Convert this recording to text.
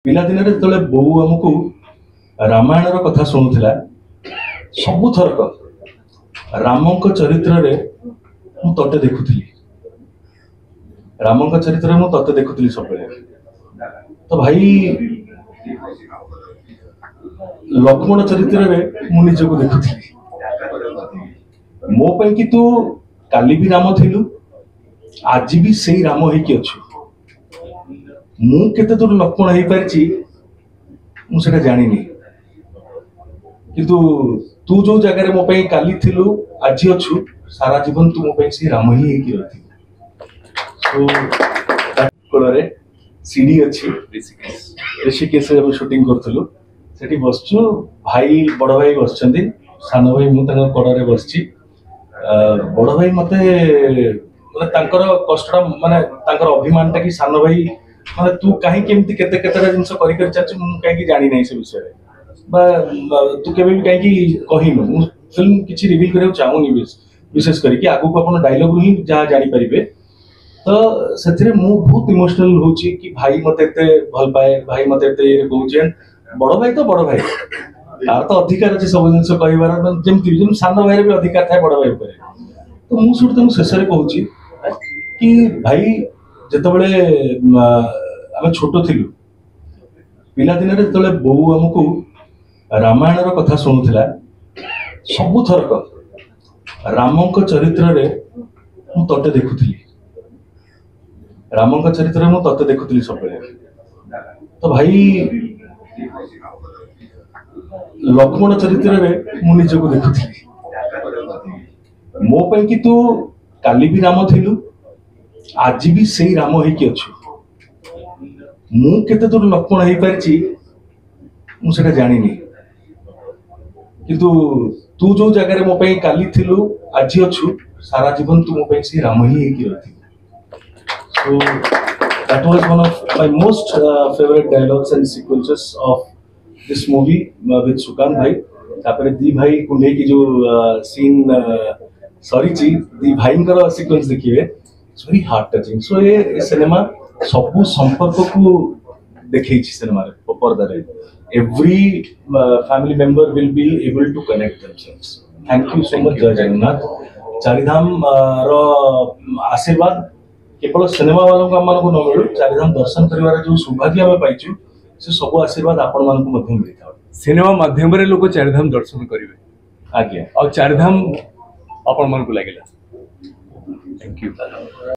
पिलादिन जो बो आमको रामायण कथा शुणुला सबु थरक राम चरित्र तते देखुली राम चरित्र तते देखुली सब तो भाई लक्ष्मण चरित्र निजक देखुली मो कि तू काली भी राम थिलु आज भी से राम होइकी अच्छु मु केते दूर लक्ष्मण हो पारि मुझे जानी किंतु तू जो जगह मो काली थिलु आज अच्छु सारा जीवन तू मो से राम ही रही कोड़े सीढ़ी अच्छी ऋषिकेश शूटिंग करूँ से बसचु भाई बड़ भाई बस सान भाई मुझे कड़े बस बड़ भाई मत कष्ट माने अभिमान टा कि सान भाई माने तू कहीं केमती केते केतेटा जिंस करि कहीं जानी नहीं से विषय तू केबे भी कहीं कहिनु फिल्म किसी रिवील करने चाहूनी विशेष करके आगु को अपन डायलॉग ही जहाँ जानी पारिबे तो से बहुत इमोशनल होची कि भाई मत एते भल पाए भाई मत एते कहूचे बड़ भाई तो बड़ भाई तार तो अधिकार अच्छे सब जिन कहबार जमी सान भाई भी अधिकार थाए बड़ भाई पर तो मुझे तुम शेष कहूँ कि भाई जिते आम छोट थिलु पिलादिन जो बो आमको रामायण कथा शुणुला सबु थरक राम चरित्र तते देखुली राम चरित्र तते देखुली सब तो भाई लक्ष्मण चरित्र निजक देखुली मो कि तू काली भी राम थिलु आज भी से राम होइकी अच्छु मु केते दूर लक्ष्मण हो पारि मुझे जानी किंतु तू जो जगह मो काली थिलु आज अच्छु सारा जीवन तू मो से राम ही रही so that was one of my most favorite dialogues and sequences of this movie with Sukant bhai तापर दी भाई कुंडे की जो सीन सॉरी जी दी भाई का सीक्वेंस देखिए इट्स वेरी हार्ट टचिंग सो ये सिनेमा सबु संपर्क को देखै छी सिनेमा रे पर्दा रे every family member will be able to connect themselves thank you so much जय जगन्नाथ चारिधाम रो आशीर्वाद केवल सिनेमा वालों को आम न मिलू चारिधाम दर्शन कर जो सौभाग्य आम पाइचु से सब आशीर्वाद आपण मानक मिलता सिनेमा माध्यम रे लोग चारिधाम दर्शन करेंगे आज्ञा और चारिधाम आपण मन को लगे थैंक यू।